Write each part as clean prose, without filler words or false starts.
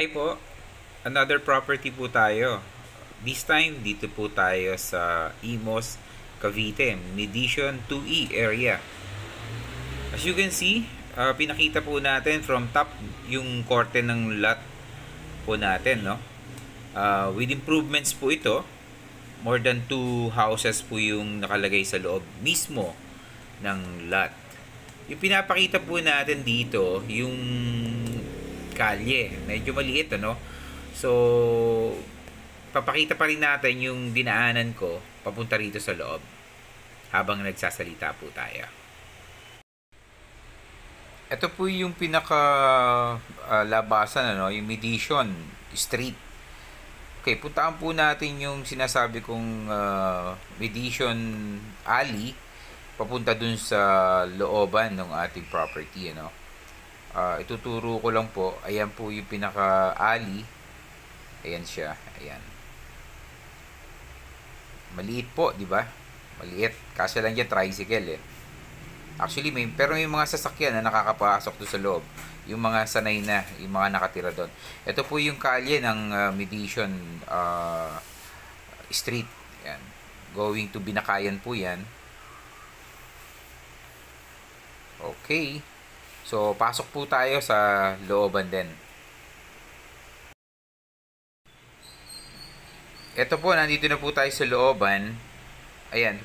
Hi po, another property po tayo. This time, dito po tayo sa Imos, Cavite, Medition 2E area. As you can see, pinakita po natin from top yung korte ng lot po natin, no? With improvements po ito, more than 2 houses po yung nakalagay sa loob mismo ng lot. Yung pinapakita po natin dito, yung kalye, medyo maliit, ano? So, papakita pa rin natin yung dinaanan ko papunta rito sa loob habang nagsasalita po tayo. Ito po yung pinaka labasan, ano, yung Medition Street. Okay, puntaan po natin yung sinasabi kong Medition Alley papunta dun sa looban ng ating property, ano. Ituturo ko lang po. Ayan po yung pinaka alley. Ayan siya. Ayan. Maliit po, di ba? Maliit. Kasi lang dyan tricycle eh. Actually, pero may mga sasakyan na nakakapasok doon sa loob. Yung mga sanay na, yung mga nakatira doon. Ito po yung kalye ng Medition Street. Ayan. Going to Binakayan po yan. Okay. So, pasok po tayo sa looban din. Ito po, nandito na po tayo sa looban. Ayan,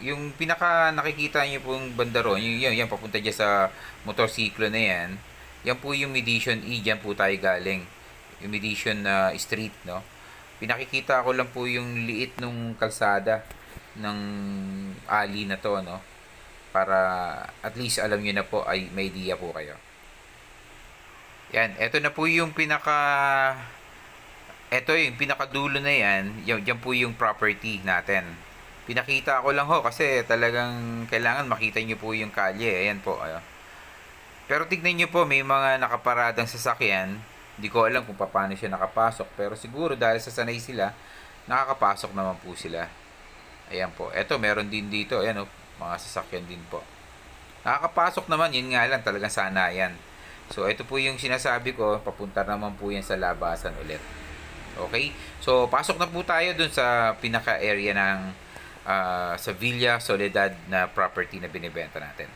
yung pinaka nakikita niyo pong bandaron, yan papunta dyan sa motorsiklo na yan. Yan po yung Medition E, dyan po tayo galing. Yung Medition Street, no? Pinakikita ko lang po yung liit nung kalsada ng alley na to, no? Para at least alam nyo na po, ay may idea po kayo. Yan, eto na po yung eto yung pinakadulo na yan. Yan po yung property natin. Pinakita ko lang ho kasi talagang kailangan makita nyo po yung kalye. Ayan po. Pero tignan nyo po, may mga nakaparadang sasakyan. Hindi ko alam kung paano siya nakapasok. Pero siguro dahil sa sanay sila, nakakapasok naman po sila. Ayan po. Eto, meron din dito. Ayan o, mga sasakyan din po. Nakakapasok naman, yun nga lang, talagang sana yan. So, ito po yung sinasabi ko, papunta naman po yan sa labasan ulit. Okay? So, pasok na po tayo dun sa pinaka-area ng sa Villa Soledad na property na binibenta natin.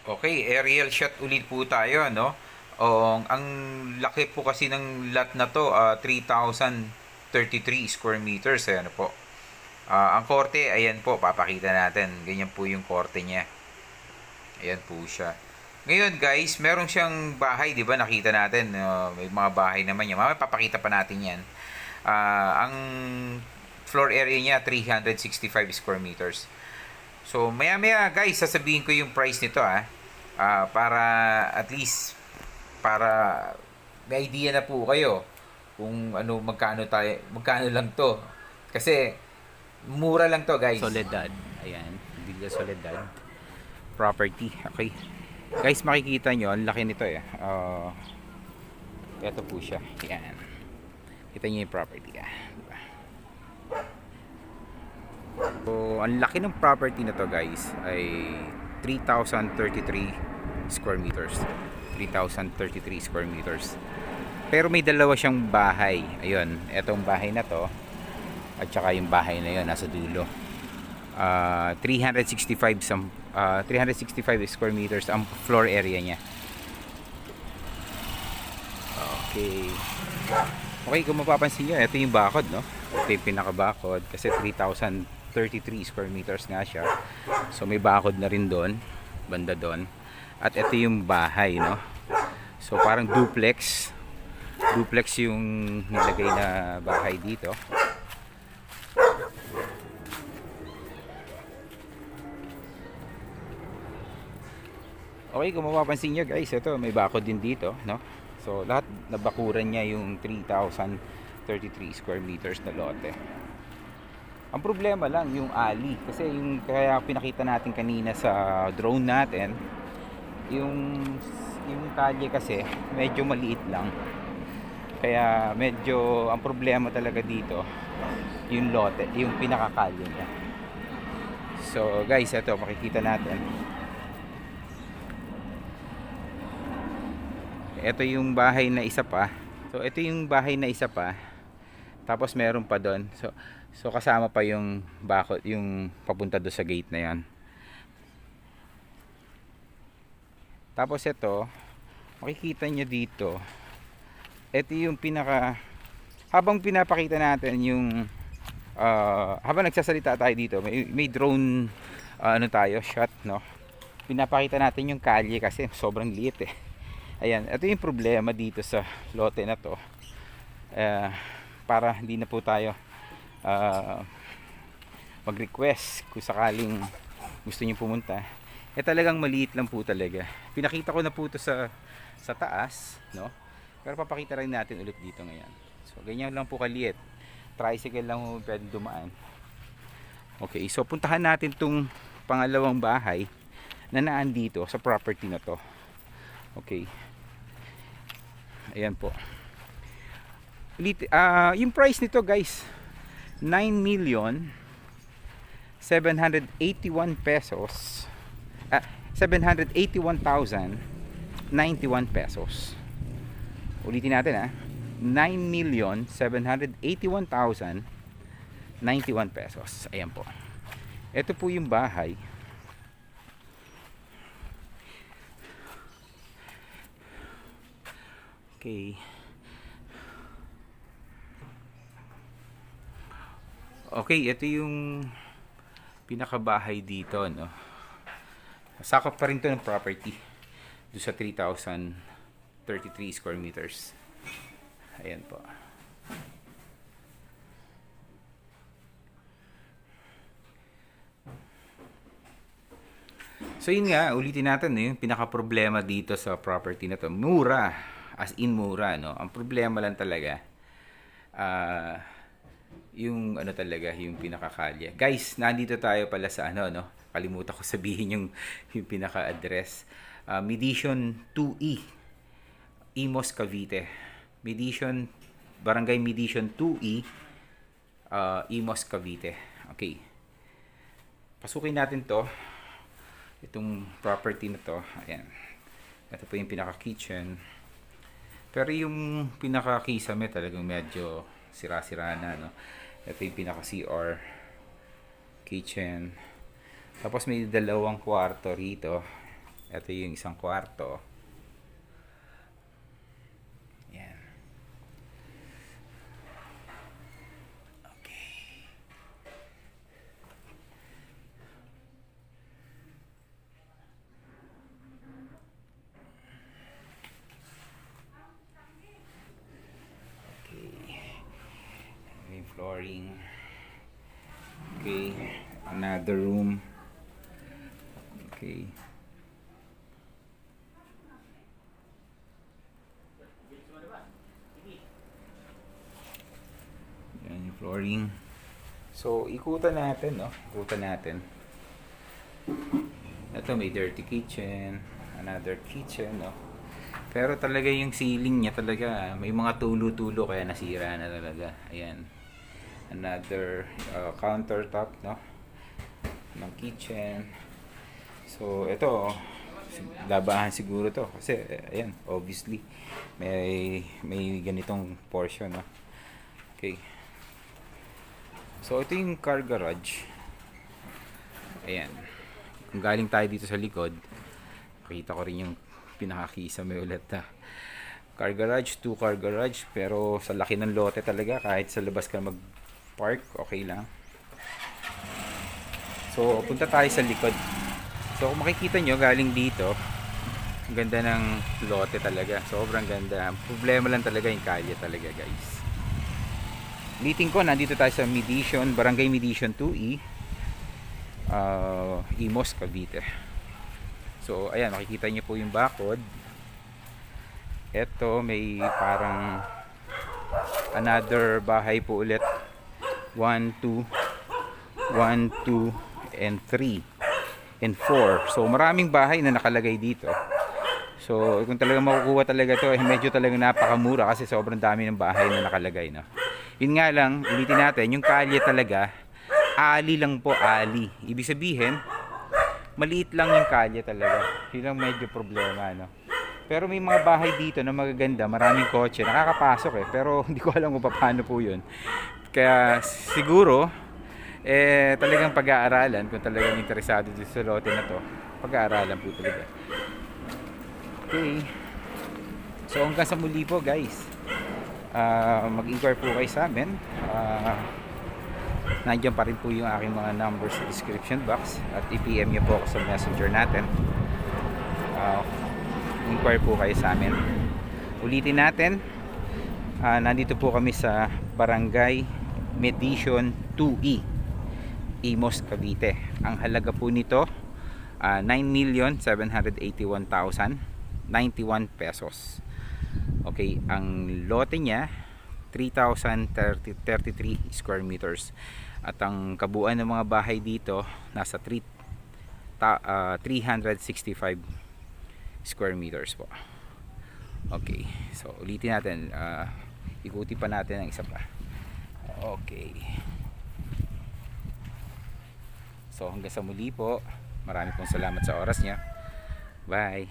Okay, aerial shot ulit po tayo, no? Ang laki po kasi ng lot na to, 3,033 square meters, ano po. Ang korte, ayan po, papakita natin. Ganyan po yung korte niya. Ayan po siya. Ngayon guys, meron siyang bahay, di ba? Nakita natin, may mga bahay naman niya. Mamaya papakita pa natin yan. Ang floor area niya, 365 square meters. So, maya-maya guys, sasabihin ko yung price nito, para at least, para may idea na po kayo kung ano, magkano lang to. Kasi, mura lang to guys. Soledad. Ayan. Villa Soledad. Property. Okay. Guys, makikita nyo. Ang laki nito eh. Ito po siya. Ayan. Kita nyo yung property. Diba? So, ang laki ng property na to guys ay 3,033 square meters. 3,033 square meters. Pero may dalawa siyang bahay. Ayun. Etong bahay na to. At saka yung bahay na yun nasa dulo. 365 square meters ang floor area niya. Okay. Okay, kung mapapansin nyo, ito yung bakod, no? Ito yung pinaka-bakod kasi 3,033 square meters nga siya. So may bakod na rin doon, banda doon. At ito yung bahay, no? So parang duplex. Duplex yung nilagay na bahay dito. Okay, kung mapapansin nyo guys, ito may bakod din dito, no? So lahat nabakuran niya yung 3,033 square meters na lote. Ang problema lang yung alley, kasi yung kaya pinakita natin kanina sa drone natin, yung kalye kasi medyo maliit lang. Kaya medyo ang problema talaga dito yung lote, yung pinakakalye niya. So guys, ito makikita natin. ito yung bahay na isa pa. So ito yung bahay na isa pa. Tapos meron pa doon. So kasama pa yung bakod, yung papunta do sa gate na 'yan. Tapos ito, makikita nyo dito, ito yung pinaka, habang pinapakita natin yung habang nagsasalita tayo dito, may drone ano tayo, shot, no? Pinapakita natin yung kalye kasi sobrang liit eh. Ayan, ito yung problema dito sa lote na to. Para hindi na po tayo mag-request kung sakaling gusto niyo pumunta. Talagang maliit lang po talaga. Pinakita ko na po ito sa taas, no? Pero papakita rin natin ulit dito ngayon. So ganyan lang po kaliit. Tricycle lang po pwedeng dumaan. Okay, so puntahan natin tong pangalawang bahay na naandito sa property na to. Okay. Ayan po. Yung price nito guys, 9,781 pesos. 781,091 pesos. Ulitin natin 9,781,091 pesos. Ayan po. Ito po yung bahay. Okay. Okay, ito yung pinakabahay dito, no? Sakop pa rin to ng property do sa 3,033 square meters. Ayan po. So yun nga, ulitin natin yung pinaka problema dito sa property na to. Mura, as in mura, no? Ang problema lang talaga yung ano talaga, yung pinakakalye. Guys, nandito tayo pala sa ano, no? Kalimutan ko sabihin yung pinaka-address. Medition 2E, Imos, Cavite. Barangay Medition 2E, Imos, Cavite. Okay. Pasukin natin to. Itong property na to. Ayan. Ito po yung pinaka-kitchen. Pero yung pinaka-kisame talagang medyo sira-sira na, no? Ito yung pinaka-CR, kitchen. Tapos may dalawang kwarto rito. Ito yung isang kwarto. Yan. Okay. Okay. May flooring. Okay. Another room. Okay. Yan yung flooring. So, ikutan natin, no? Ikutan natin. Ito, may dirty kitchen. Another kitchen, no? Pero talaga yung ceiling niya talaga, may mga tulo-tulo kaya nasira na talaga. Ayan. Another countertop, no? Ng kitchen. So, ito, labahan siguro to kasi ayan, obviously may ganitong portion, no? Okay. So, ito yung car garage. Ayan. Kung galing tayo dito sa likod, makita ko rin yung pinakakisame ulit na car garage, 2 car garage, pero sa laki ng lote talaga, kahit sa labas ka mag-park, okay lang. So, punta tayo sa likod. So, kung makikita nyo, galing dito, ang ganda ng lote talaga. Sobrang ganda. Problema lang talaga yung kalye talaga, guys. Meeting ko, nandito tayo sa Medition, Barangay Medition 2E, Imos, Cavite. So, ayan, makikita nyo po yung bakod. Ito, may parang another bahay po ulit. 1, 2, 1, 2, and 3. And 4. So maraming bahay na nakalagay dito. So kung talaga makukuha talaga to, medyo talaga napakamura kasi sobrang dami ng bahay na nakalagay, no? Yun nga lang, ulitin natin, yung kalye talaga, ali lang po, ali. Ibig sabihin, maliit lang yung kalye talaga. Yun ang medyo problema, no? Pero may mga bahay dito na magaganda, maraming kotse, nakakapasok pero hindi ko alam kung paano po yun. Kaya siguro, talagang pag-aaralan, kung talagang interesado dito sa lote na to, pag-aaralan po talaga. Okay. So hanggang sa muli po guys, mag-inquire po kayo sa amin. Nandiyan pa rin po yung aking mga numbers sa description box, at i-PM nyo po ako sa messenger natin. Inquire po kayo sa amin. Ulitin natin, nandito po kami sa Barangay Medition 2E, Imos, Cavite. Ang halaga po nito 9,781,091 pesos. Okay, ang lote niya 3,033 square meters, at ang kabuuan ng mga bahay dito nasa 365 square meters po. Okay, so ulitin natin, ikuti pa natin ang isa pa. Okay, so hanggang sa muli po, marami pong salamat sa oras niya. Bye.